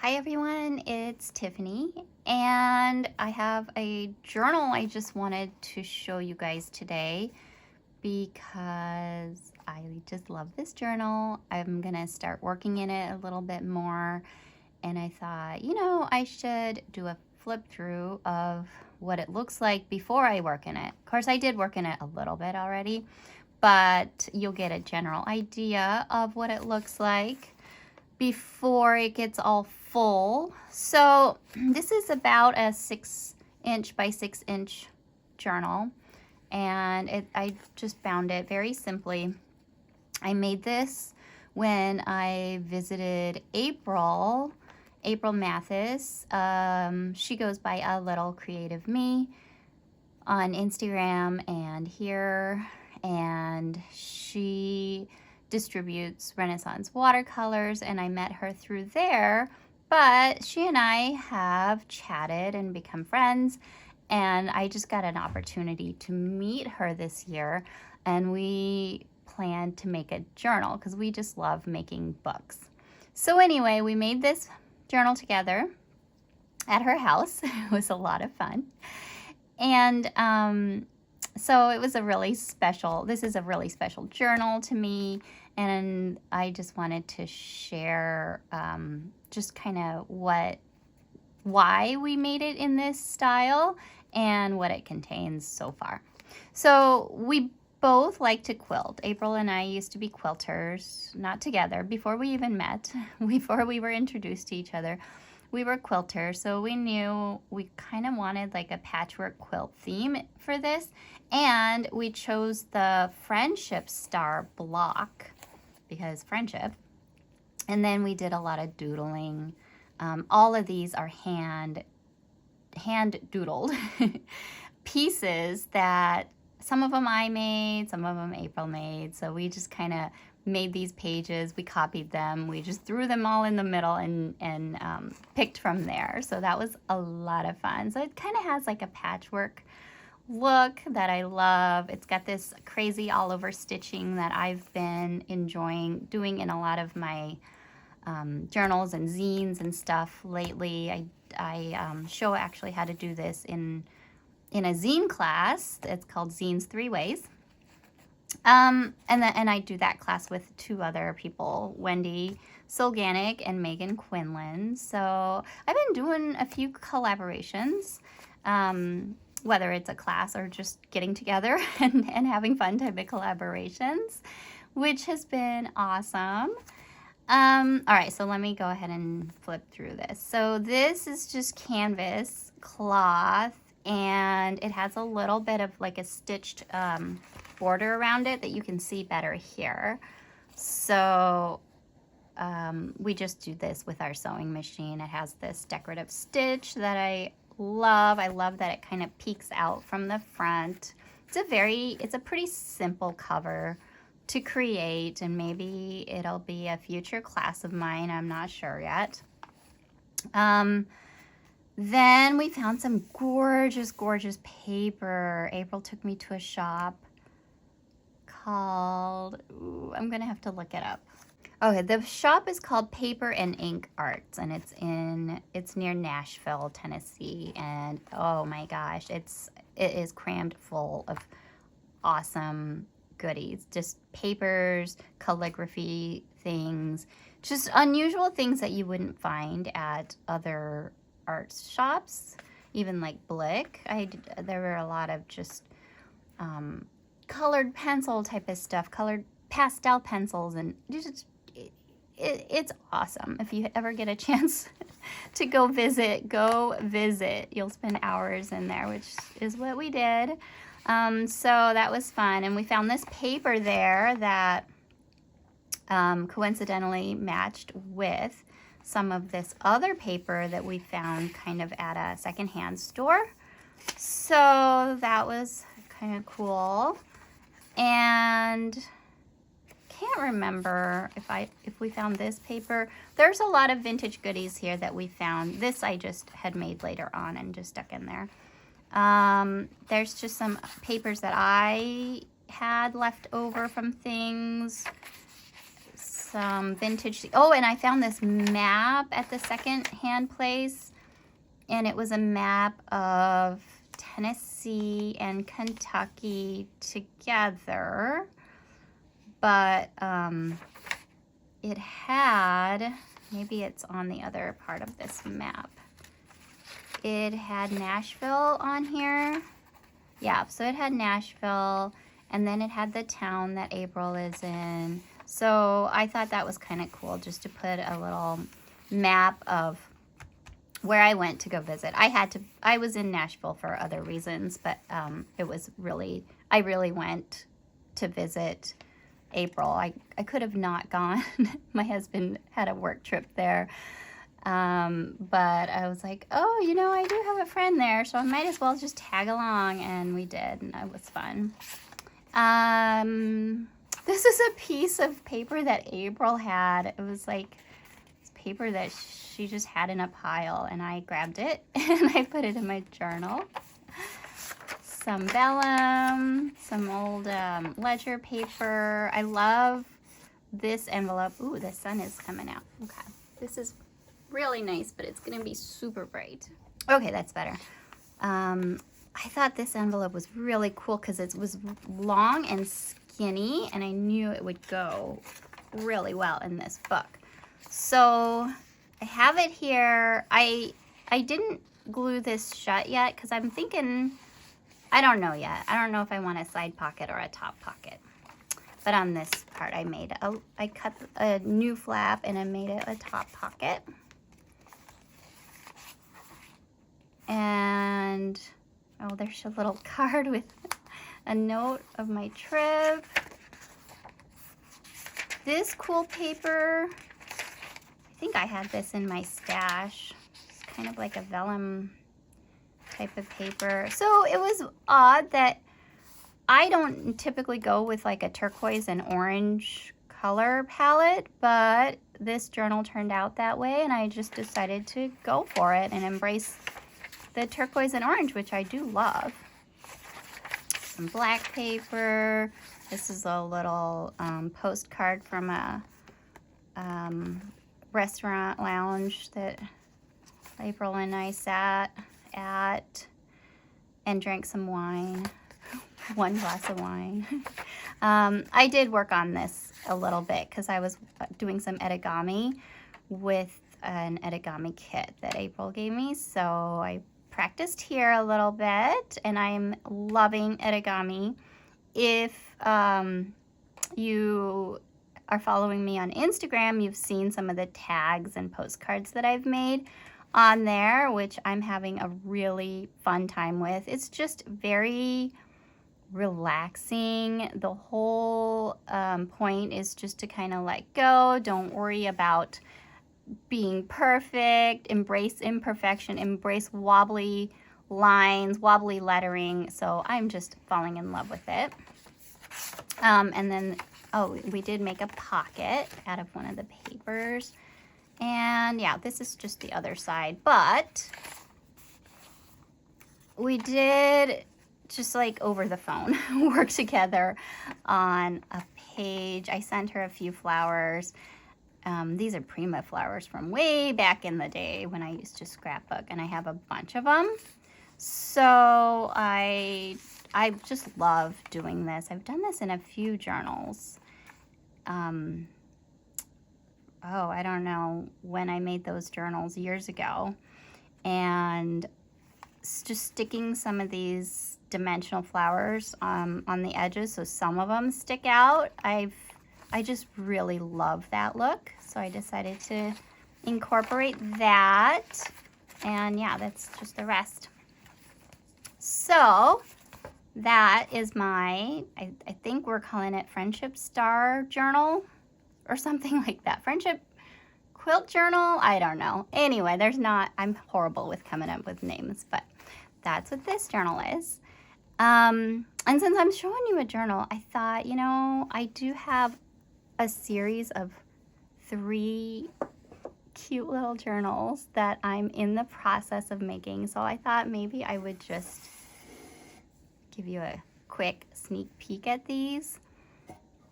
Hi everyone, it's Tiffany, and I have a journal I just wanted to show you guys today because I just love this journal. I'm gonna start working in it a little bit more, and I thought, I should do a flip through of what it looks like before I work in it. Of course, I did work in it a little bit already, but you'll get a general idea of what it looks like before it gets all full. So this is about a 6" by 6" journal, and I just found it very simply. I made this when I visited April Mathis. She goes by A Little Creative Me on Instagram and here, and she distributes Renaissance watercolors, and I met her through there, but she and I have chatted and become friends, and I just got an opportunity to meet her this year, and we planned to make a journal because we just love making books. So anyway, we made this journal together at her house. It was a lot of fun. And so it was this is a really special journal to me, and I just wanted to share just kind of why we made it in this style and what it contains so far. So we both like to quilt. April and I used to be quilters, not together, before we even met, before we were introduced to each other. We were quilters, so we knew we kind of wanted like a patchwork quilt theme for this, and we chose the Friendship Star block because friendship, and then we did a lot of doodling. All of these are hand doodled pieces that some of them I made, some of them April made, so we just kind of made these pages, we copied them, we just threw them all in the middle and picked from there. So that was a lot of fun. So it kind of has like a patchwork look that I love. It's got this crazy all over stitching that I've been enjoying doing in a lot of my journals and zines and stuff lately. I show actually how to do this in a zine class. It's called Zines 3 Ways. And I do that class with two other people, Wendy Solganic and Megan Quinlan. So I've been doing a few collaborations, whether it's a class or just getting together and having fun type of collaborations, which has been awesome. All right, so let me go ahead and flip through this. So this is just canvas cloth, and it has a little bit of like a stitched border around it that you can see better here. So we just do this with our sewing machine. It has this decorative stitch that I love. I love that it kind of peeks out from the front. It's a pretty simple cover to create, and maybe it'll be a future class of mine. I'm not sure yet. Then we found some gorgeous paper. April took me to a shop called, I'm gonna have to look it up. Okay, the shop is called Paper and Ink Arts, and it's near Nashville, Tennessee, and oh my gosh, it is crammed full of awesome goodies, just papers, calligraphy things, just unusual things that you wouldn't find at other art shops, even like Blick. There were a lot of just colored pencil type of stuff, colored pastel pencils, and it's awesome. If you ever get a chance to go visit. You'll spend hours in there, which is what we did. So that was fun, and we found this paper there that coincidentally matched with some of this other paper that we found kind of at a secondhand store. So that was kind of cool. And can't remember if we found this paper. There's a lot of vintage goodies here that we found. This I just had made later on and just stuck in there. There's just some papers that I had left over from things. some vintage. Oh, and I found this map at the second-hand place, and it was a map of Tennessee and Kentucky together, but it had, maybe it's on the other part of this map, it had Nashville on here. Yeah, so it had Nashville, and then it had the town that April is in. So I thought that was kind of cool, just to put a little map of where I went to go visit. I was in Nashville for other reasons, but it was really, I really went to visit April. I could have not gone. My husband had a work trip there. But I was like, oh, you know, I do have a friend there, so I might as well just tag along, and we did, and it was fun. This is a piece of paper that April had. It was like paper that she just had in a pile, and I grabbed it and I put it in my journal. Some vellum, some old ledger paper. I love this envelope. Ooh, the sun is coming out. Okay, this is really nice, but it's gonna be super bright. Okay, that's better. I thought this envelope was really cool because it was long and skinny, and I knew it would go really well in this book. So I have it here. I didn't glue this shut yet because I'm thinking, I don't know yet. I don't know if I want a side pocket or a top pocket. But on this part, I cut a new flap and I made it a top pocket. And, oh, there's a little card with a note of my trip. This cool paper, I think I had this in my stash. It's kind of like a vellum type of paper. So it was odd that I don't typically go with like a turquoise and orange color palette, but this journal turned out that way, and I just decided to go for it and embrace the turquoise and orange, which I do love. Some black paper. This is a little postcard from a restaurant lounge that April and I sat at and drank some wine. One glass of wine. I did work on this a little bit because I was doing some origami with an origami kit that April gave me. So I practiced here a little bit, and I'm loving origami. If you are following me on Instagram, you've seen some of the tags and postcards that I've made on there, which I'm having a really fun time with. It's just very relaxing. The whole point is just to kind of let go. Don't worry about being perfect. Embrace imperfection. Embrace wobbly lines, wobbly lettering. So I'm just falling in love with it. And then, oh, we did make a pocket out of one of the papers. And yeah, this is just the other side. But we did, just like over the phone, work together on a page. I sent her a few flowers. These are Prima flowers from way back in the day when I used to scrapbook, and I have a bunch of them. So I just love doing this. I've done this in a few journals. I don't know when I made those journals years ago. And just sticking some of these dimensional flowers on the edges so some of them stick out. I just really love that look, so I decided to incorporate that, and yeah, that's just the rest. So that is my, I think we're calling it Friendship Star Journal or something like that. Friendship Quilt Journal, I don't know. Anyway, I'm horrible with coming up with names, but that's what this journal is. And since I'm showing you a journal, I thought, you know, I do have a series of 3 cute little journals that I'm in the process of making. So I thought maybe I would just give you a quick sneak peek at these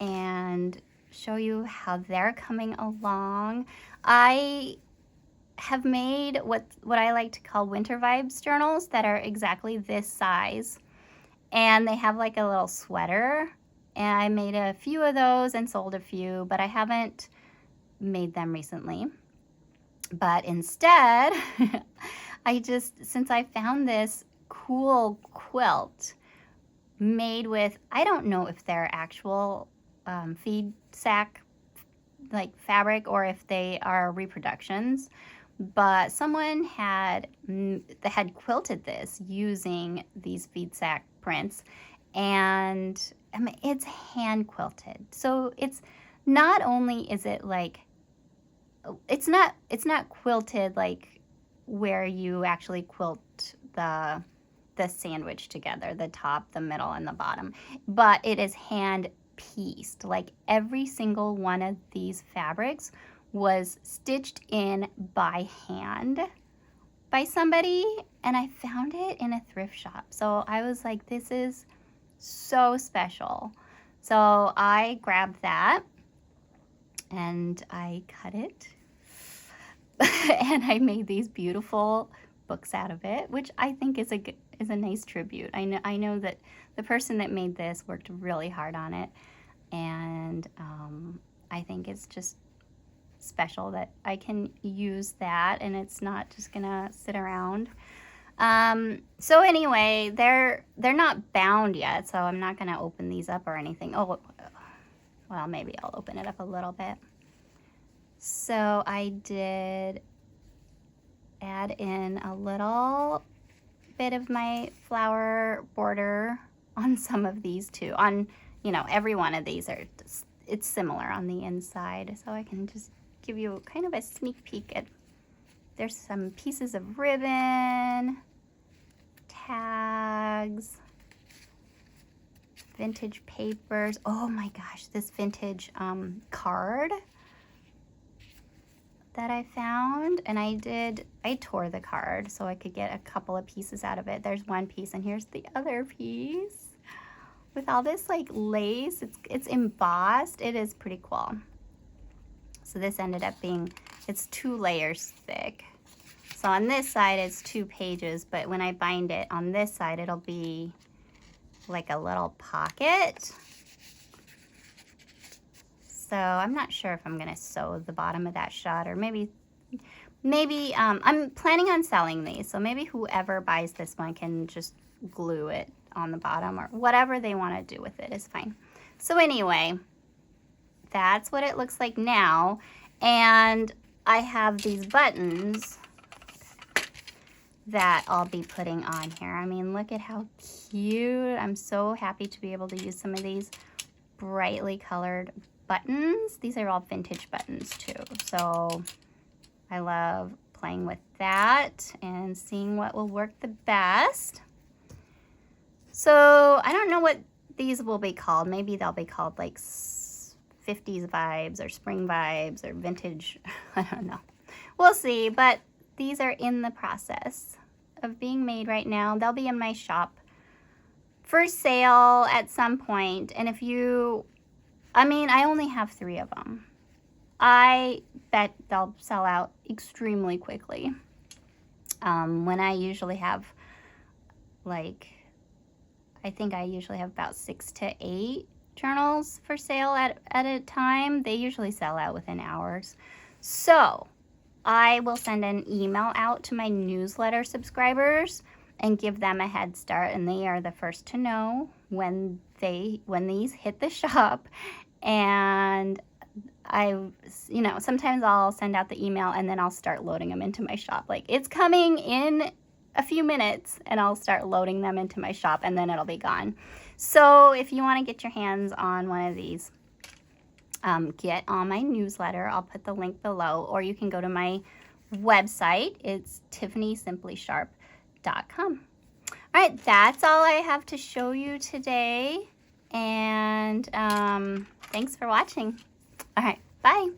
and show you how they're coming along. I have made what I like to call winter vibes journals that are exactly this size. And they have like a little sweater. And I made a few of those and sold a few, but I haven't made them recently. But instead, since I found this cool quilt made with, I don't know if they're actual feed sack like fabric or if they are reproductions, but someone had quilted this using these feed sack prints, and I mean, it's hand quilted. So it's not only is it like, it's not quilted like where you actually quilt the sandwich together, the top, the middle, and the bottom, but it is hand pieced. Like every single one of these fabrics was stitched in by hand by somebody, and I found it in a thrift shop. So I was like, this is so special. So I grabbed that and I cut it and I made these beautiful books out of it, which I think is a nice tribute. I know that the person that made this worked really hard on it, and I think it's just special that I can use that and it's not just gonna sit around. So anyway, they're not bound yet, so I'm not gonna open these up or anything. Oh, well, maybe I'll open it up a little bit. So I did add in a little bit of my flower border on some of these too. On, every one of these it's similar on the inside. So I can just give you kind of a sneak peek at, there's some pieces of ribbon, tags, vintage papers. Oh my gosh, this vintage card that I found, and I tore the card so I could get a couple of pieces out of it. There's one piece, and here's the other piece with all this like lace. It's embossed. It is pretty cool. So this ended up being, it's 2 layers thick. So on this side it's 2 pages, but when I bind it on this side, it'll be like a little pocket. So I'm not sure if I'm gonna sew the bottom of that shut, or maybe I'm planning on selling these, so maybe whoever buys this one can just glue it on the bottom, or whatever they want to do with it is fine. So anyway, that's what it looks like now, and I have these buttons that I'll be putting on here. I mean, look at how cute. I'm so happy to be able to use some of these brightly colored buttons. These are all vintage buttons too, so I love playing with that and seeing what will work the best. So I don't know what these will be called. Maybe they'll be called like 50s vibes or spring vibes or vintage. I don't know. We'll see, but these are in the process of being made right now. They'll be in my shop for sale at some point, and if you, I only have 3 of them. I bet they'll sell out extremely quickly. When I usually have, like, I think I usually have about 6 to 8 journals for sale at a time. They usually sell out within hours. So I will send an email out to my newsletter subscribers and give them a head start, and they are the first to know when these hit the shop. And sometimes I'll send out the email and then I'll start loading them into my shop. Like, it's coming in a few minutes, and I'll start loading them into my shop, and then it'll be gone. So if you want to get your hands on one of these, get on my newsletter. I'll put the link below, or you can go to my website. It's TiffanySimplySharp.com. All right, that's all I have to show you today, and thanks for watching. All right, bye.